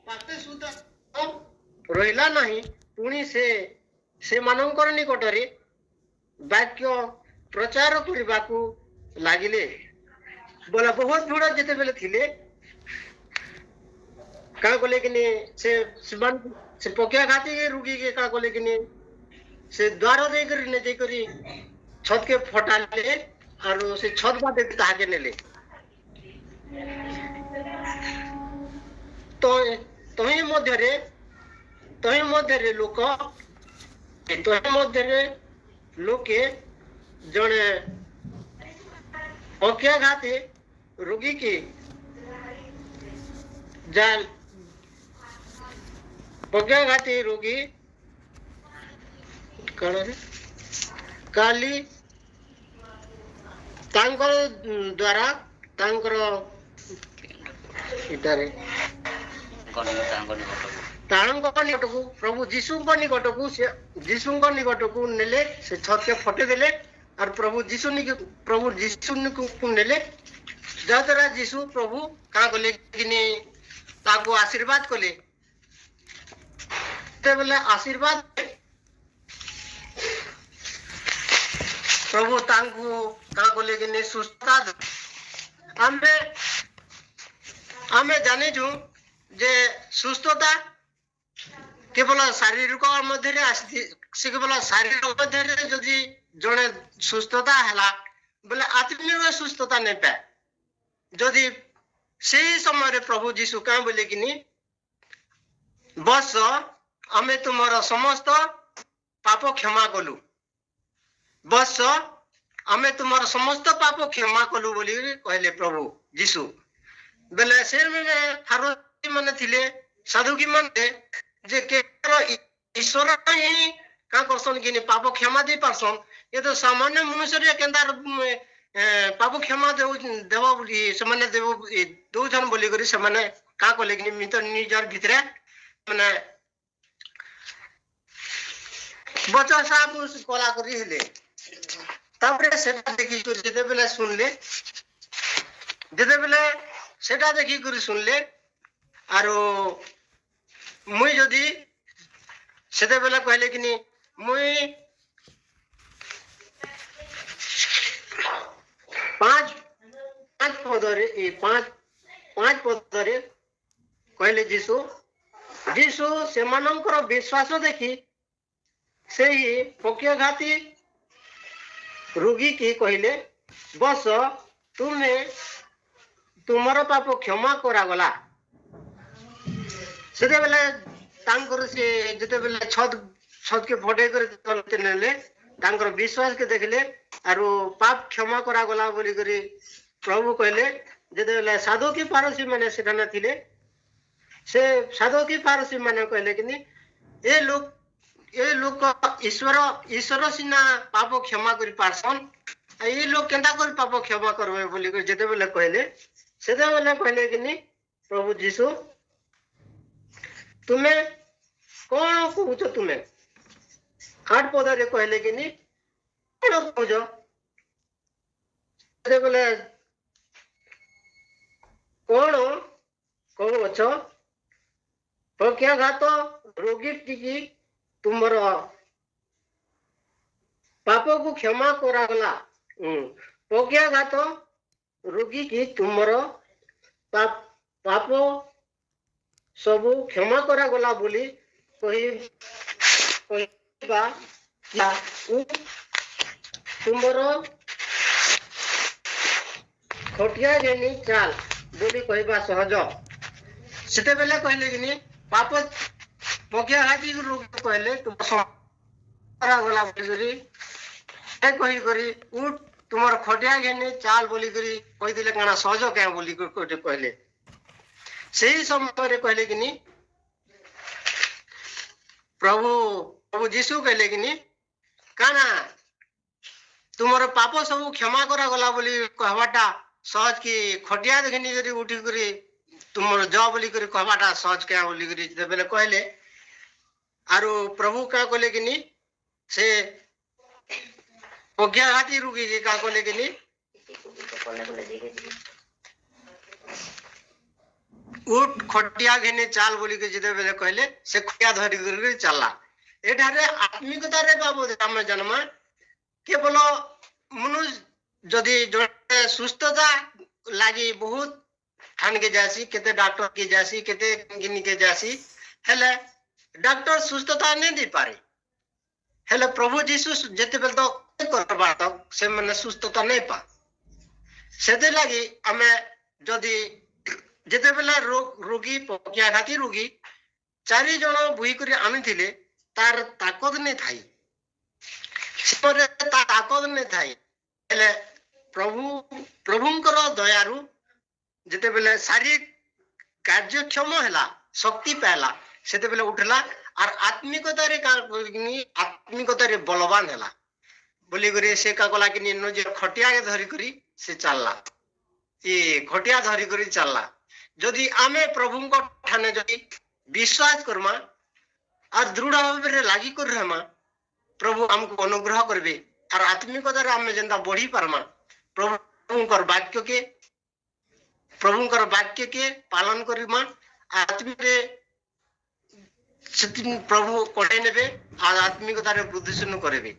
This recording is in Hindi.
पाते सुद्धा रहिला नहीं पुणी से मानकर निकटरे वाक्य प्रचार करने लगिले बोला बहुत भिड़ जिते बेले थिले क्या कले कि से पकिया घाती रुगी के क्या कले कि से द्वार देकर छत के फटाले और से छत बाटे ताके नेले तो तही मध्यरे लोके जने पक्षाघाती रोगी की जाल पक्षाघाती रोगी काली तांकर द्वारा तांकर इटारे निकटकू प्रभु जीशु निकटकू नेले से छत के फटे देले और प्रभु जीशु को नेले जद्वारा जीशु प्रभु क्या कले कि आशीर्वाद कले बेले आशीर्वाद प्रभु क्या कले कि सुस्थता आमे जाने छू जे सुस्थता केवल शारीरिक मध्य से केवल शारीरिक मध्य जदि जड़े सुस्थता है बोले आत्मिक सुस्थता नहीं पाए जदि से समय प्रभु जीशु क्या बोले कि बस आम तुम समस्त पाप क्षमा कलु बस आम तुम समस्त पाप क्षमा कलु बोली कहले प्रभु जीशु बेले से फारूकी माने थिले साधुकी माने जे केवल ईश्वर ही का करसन कि पाप क्षमा दे पारसन ये तो सामान्य मनुष्य रे केंदा पाप क्षमा देव बोली से माने देव दौछन बोली करी से माने का कले कि मित निजर भितरे माने बच्चा साहब कला करी हेले तापरे सेटा देखि जेते बेले सुनले जेते बेले सेटा देखि करी सुनले आरो मुई जदि सेते बेला कहले कि मुई पांच पदरे कहले जीशु से मानकर विश्वास देखी से ही पक्षाघाती रोगी की कहले बस तुम्हें तुमर पाप क्षमा करागला से बेले से जिते बेले छत के फटे कर नेले तांकर विश्वास के देखले आरो पाप क्षमा करागला बोली करी प्रभु कहले जिते बेले साधु की पारसी माने सेटा न थिले से साधु की पारसी माने कहले कि ए लोग ईश्वर सिना पाप क्षमा करी पारसन ये लोग केंता कर पाप क्षमा करबे बोली करी जिते बेले कहले सेते बेले कहले कि प्रभु जीशु तुम्हें कौन कहूच तुम्हें 8 पदरे कहले कि कौन कहूच बोले कौन कहूच पक्षाघात रोगी टी तुमर पाप को क्षमा करागला पक्षाघात रोगी की तुमर पाप सबू क्षमा करागला बोली तुमर खटिया जेनी चाल बोली कहबा सहज सेते बेले कहले कि पाप पक्षाघाती रोग कहले तुम करागला बोली कही करी उठ तुमर खटिया घेनी चाल बोली करी कही दिले काना सहज क्या बोली कहले से समय कहले कि प्रभु जीशु कहले कि काना तुमर पाप सब क्षमा करागला बोली कहबाटा सहज की खटिया देखनी करी उठी करी तुमर जा बोली करी कहबाटा सहज क्या बोली करी बेले कहले आरो प्रभु क्या कहले कि से पक्षाघाती रोगी के क्या कहले कि उठ खटिया घिनी चाल बोली के जिते बेले कहले से खटिया धरी कर चलला एठारे आत्मिकता रे बाबू आम जन्म केवल मनुष्य जदि जड़े सुस्थता लगी बहुत ठान के जासी केते डॉक्टर के जासी केते गिनी के जासी हेले डॉक्टर सुस्थता नहीं दे पारे हेले प्रभु जीशु जेते बेल तो करबा तो से माने सुस्थता नहीं पा सेते लगी हमें जदि जेते बेला रोगी पकिया घाती रोगी चारि जण बुई करी आनी थिले तार ताकत नहीं थाई सेपरे ता ताकत नहीं थाई हेले प्रभुंकर दयारु जेते बेले शारीरिक कार्यक्षम हैला शक्ति पाला सेते बेले उठला और आत्मिकता रे बलवान हैला बोली करी से का कला कि जे खटिया के धरी करी से चलला ये खटिया धरी करी चलला जदि आमे प्रभु को ठाने जदि विश्वास करमा और दृढ़ भाव रे लागी कर रहमा प्रभु हमको अनुग्रह करबे और आत्मिकता रे आमे जेंदा बढ़ी परमा प्रभुंकर वाक्य के पालन करिमा आत्मिक रे प्रभु कोटे नेबे और आत्मिकता रे बुद्धि सुन करबे।